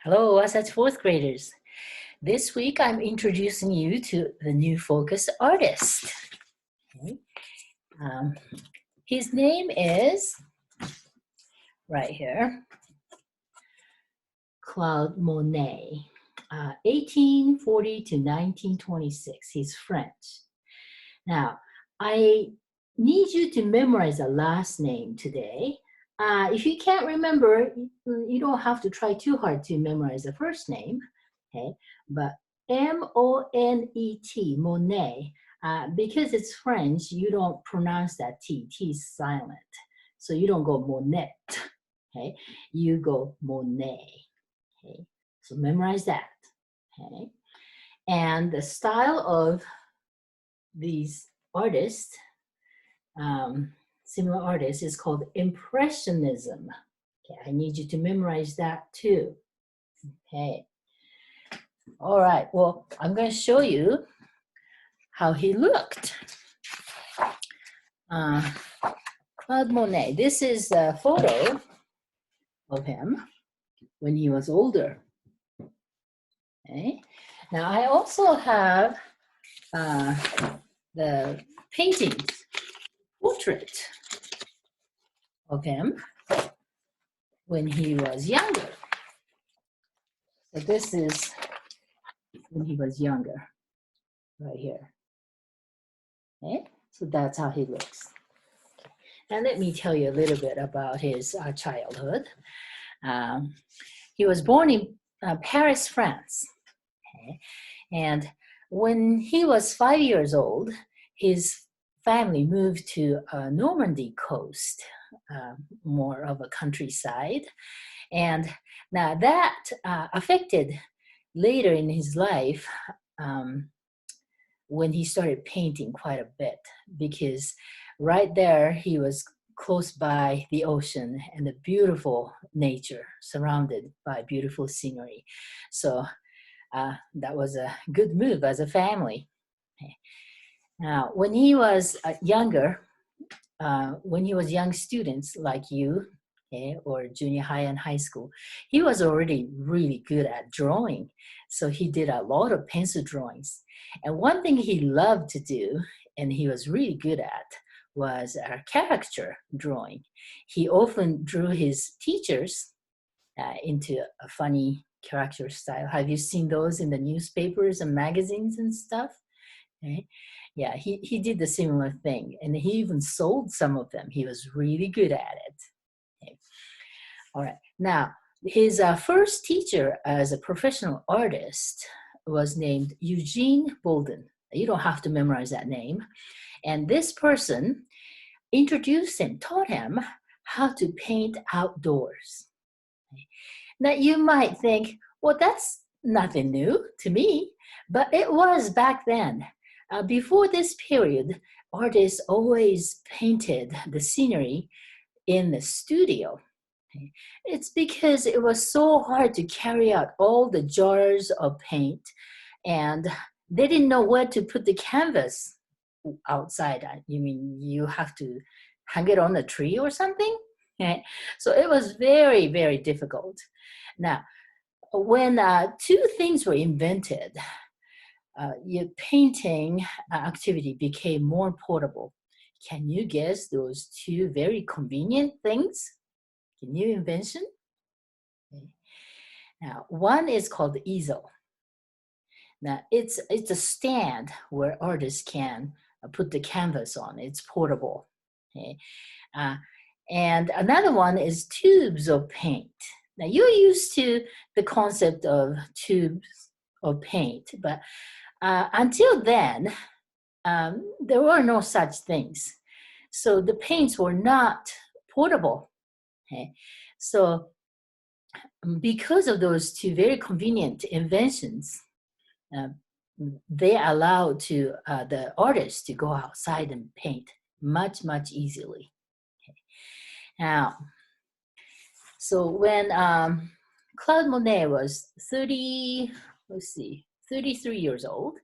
Hello, us fourth graders. This week I'm introducing you to the new focus artist. Okay. Um, his name is, right here, Claude Monet, 1840 to 1926. He's French. Now, I need you to memorize the last name today. If you can't remember, you don't have to try too hard to memorize the first name. Okay, but M-O-N-E-T, Monet. Because it's French, you don't pronounce that T. T is silent. So you don't go Monet. Okay, you go Monet. Okay, so memorize that. Okay, and the style of these artists, similar artists, is called Impressionism. Okay, I need you to memorize that too. Okay. All right, well, I'm going to show you how he looked. Claude Monet, this is a photo of him when he was older. Okay. Now, I also have the paintings, portrait of him when he was younger. So this is when he was younger, right here. Okay, so that's how he looks. And let me tell you a little bit about his childhood. He was born in Paris, France. Okay? And when he was 5 years old, his family moved to Normandy coast, more of a countryside. And now that affected later in his life when he started painting quite a bit, because right there he was close by the ocean and the beautiful nature surrounded by beautiful scenery. So that was a good move as a family. Okay. Now, when he was younger, when he was young students like you, okay, or junior high and high school, he was already really good at drawing. So he did a lot of pencil drawings. And one thing he loved to do, and he was really good at, was caricature drawing. He often drew his teachers into a funny character style. Have you seen those in the newspapers and magazines and stuff? Okay. Yeah, he did the similar thing, and he even sold some of them. He was really good at it. Okay. All right. Now, his first teacher as a professional artist was named Eugene Bolden. You don't have to memorize that name. And this person introduced him, taught him how to paint outdoors. Okay. Now, you might think, well, that's nothing new to me, but it was back then. Before this period, artists always painted the scenery in the studio. Okay. It's because it was so hard to carry out all the jars of paint, and they didn't know where to put the canvas outside. You mean you have to hang it on a tree or something? Okay. So it was very, very difficult. Now, when two things were invented, your painting activity became more portable. Can you guess those two very convenient things? A new invention? Okay. Now, one is called the easel. Now, it's a stand where artists can put the canvas on. It's portable. Okay. And another one is tubes of paint. Now, you're used to the concept of tubes of paint, but until then, there were no such things. So the paints were not portable. Okay? So because of those two very convenient inventions, they allowed the artists to go outside and paint much, much easily. Okay. Now, so when Claude Monet was 33 years old,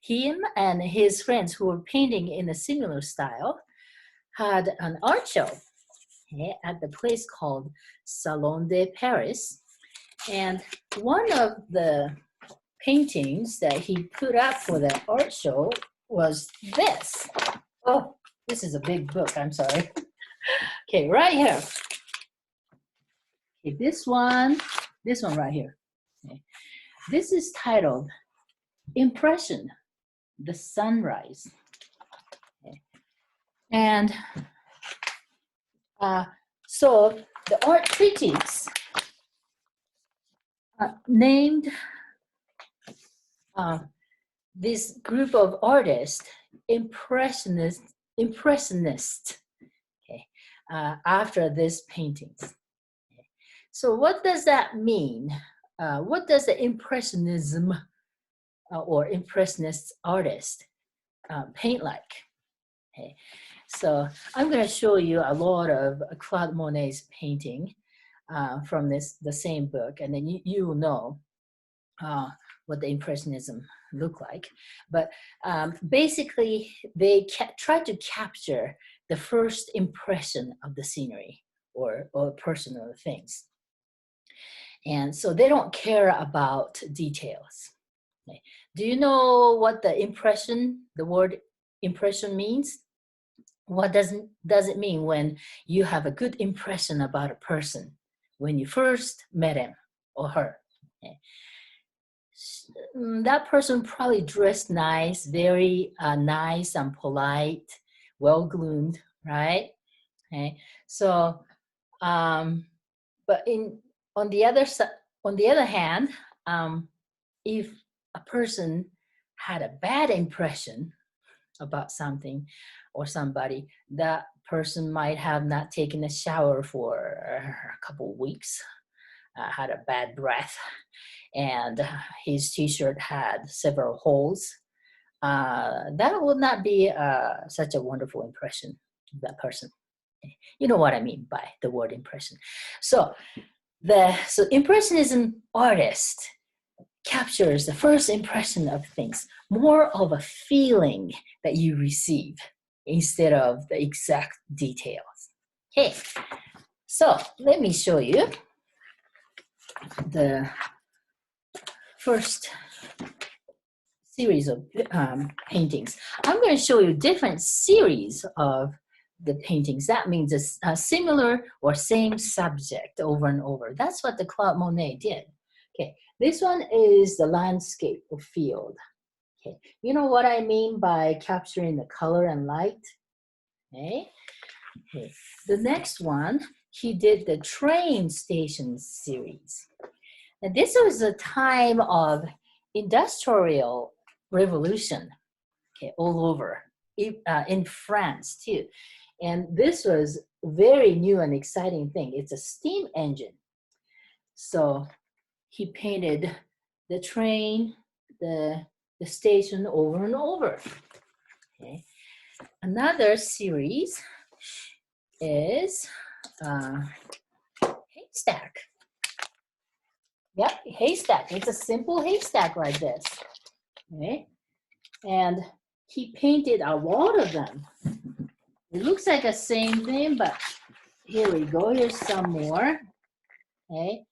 him and his friends who were painting in a similar style had an art show, okay, at the place called Salon de Paris. And one of the paintings that he put up for the art show was this. Oh, this is a big book, I'm sorry. Okay, right here. Okay, this one right here. Okay. This is titled Impression, the Sunrise. Okay. And so the art critics named this group of artists impressionist, okay, after these paintings. Okay. So what does that mean? What does the impressionism or impressionist artist paint like? Okay. So I'm going to show you a lot of Claude Monet's painting from the same book, and then you will know what the Impressionism look like. But basically, they try to capture the first impression of the scenery or personal things. And so they don't care about details. Okay. Do you know what the word impression means? What does it mean when you have a good impression about a person when you first met him or her? Okay. That person probably dressed nice, very nice and polite, well-groomed, right? Okay. So, but on the other hand, if a person had a bad impression about something or somebody, that person might have not taken a shower for a couple of weeks, had a bad breath, and his t-shirt had several holes. That would not be such a wonderful impression of that person. You know what I mean by the word impression. So Impressionism artist captures the first impression of things, more of a feeling that you receive instead of the exact details. Okay, so let me show you the first series of paintings. I'm going to show you different series of the paintings. That means a similar or same subject over and over. That's what the Claude Monet did. Okay, this one is the landscape or field. Okay, you know what I mean by capturing the color and light? Okay, okay. The next one, he did the train station series. And this was a time of industrial revolution, okay, all over, in France too. And this was very new and exciting thing. It's a steam engine. So he painted the train, the station over and over. Okay. Another series is haystack. Yep, haystack. It's a simple haystack like this. Okay. And he painted a lot of them. It looks like the same thing, but here we go. Here's some more. Okay.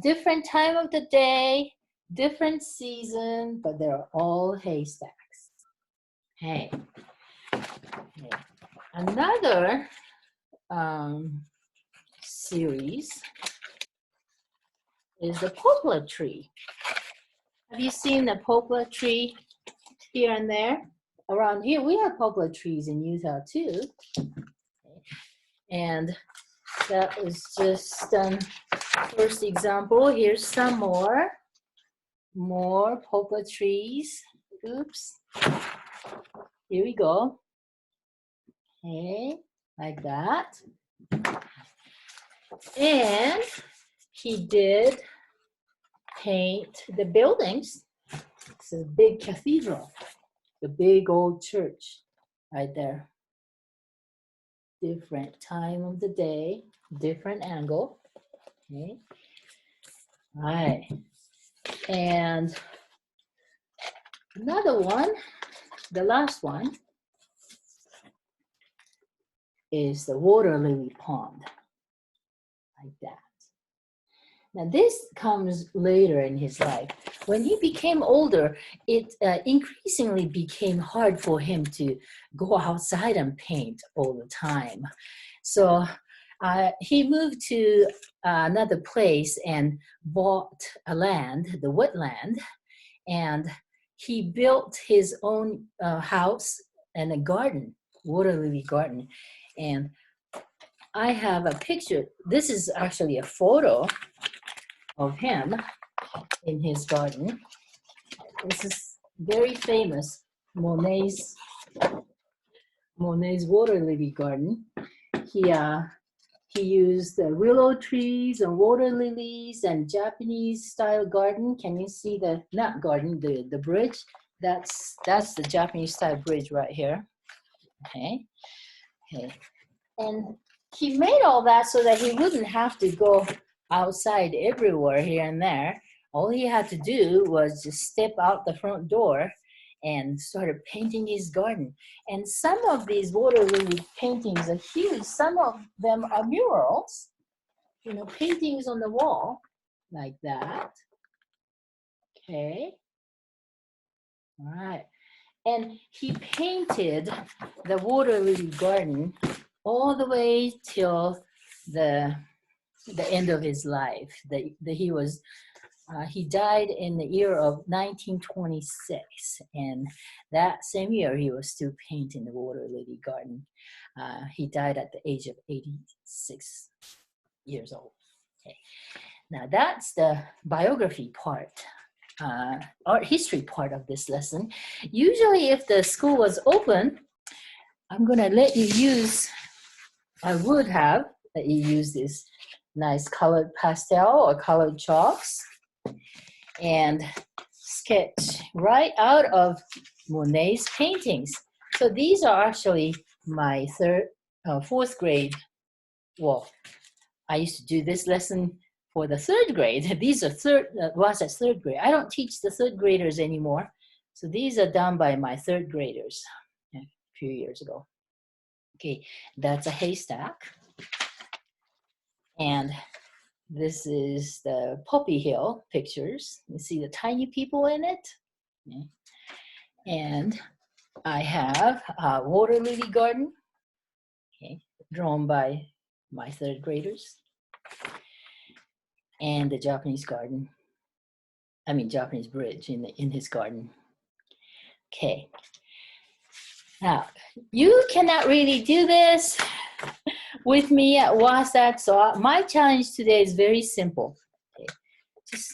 Different time of the day, different season, but they're all haystacks. Okay. Okay. Another series is the poplar tree. Have you seen the poplar tree here and there? Around here, we have poplar trees in Utah too. Okay. And that is just first example. Here's some more poplar trees. Oops. Here we go. Okay, like that. And he did paint the buildings. It's a big cathedral, the big old church right there. Different time of the day, different angle. Okay. All right. And another one, the last one, is the water lily pond, like that. Now this comes later in his life. When he became older, it increasingly became hard for him to go outside and paint all the time. So he moved to another place and bought a land, the woodland, and he built his own house and a garden, water lily garden. And I have a picture. This is actually a photo of him in his garden. This is very famous, Monet's water lily garden. He used willow trees and water lilies and Japanese style garden. Can you see the, not garden, the bridge? That's the Japanese style bridge right here. Okay. And he made all that so that he wouldn't have to go outside everywhere here and there. All he had to do was just step out the front door and started painting his garden. And some of these water lily paintings are huge. Some of them are murals, paintings on the wall like that. Okay. All right. And he painted the water lily garden all the way till the end of his life. He died in the year of 1926, and that same year he was still painting the water lily garden. He died at the age of 86 years old. Okay. Now that's the biography part, art history part of this lesson. Usually if the school was open, I'm gonna let you use, I would have let you use this nice colored pastel or colored chalks and sketch right out of Monet's paintings. So these are actually my fourth grade. Well, I used to do this lesson for the third grade. These are third grade. I don't teach the third graders anymore. So these are done by my third graders a few years ago. Okay, that's a haystack. And this is the Poppy Hill pictures. You see the tiny people in it? Okay. And I have a water lily garden, okay, drawn by my third graders. And the Japanese garden. Japanese bridge in his garden. Okay. Now, you cannot really do this with me at WASAT, so my challenge today is very simple. Okay. Just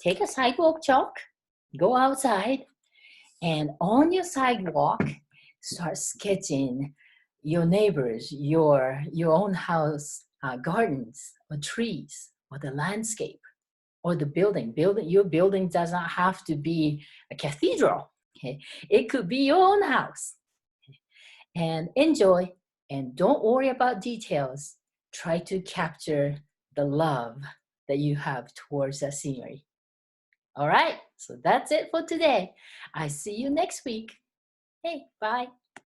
take a sidewalk chalk, go outside, and on your sidewalk, start sketching your neighbors, your own house, gardens, or trees, or the landscape, or the building. Your building does not have to be a cathedral. Okay, it could be your own house. And enjoy, and don't worry about details. Try to capture the love that you have towards that scenery. All right, so that's it for today. I see you next week. Hey, bye.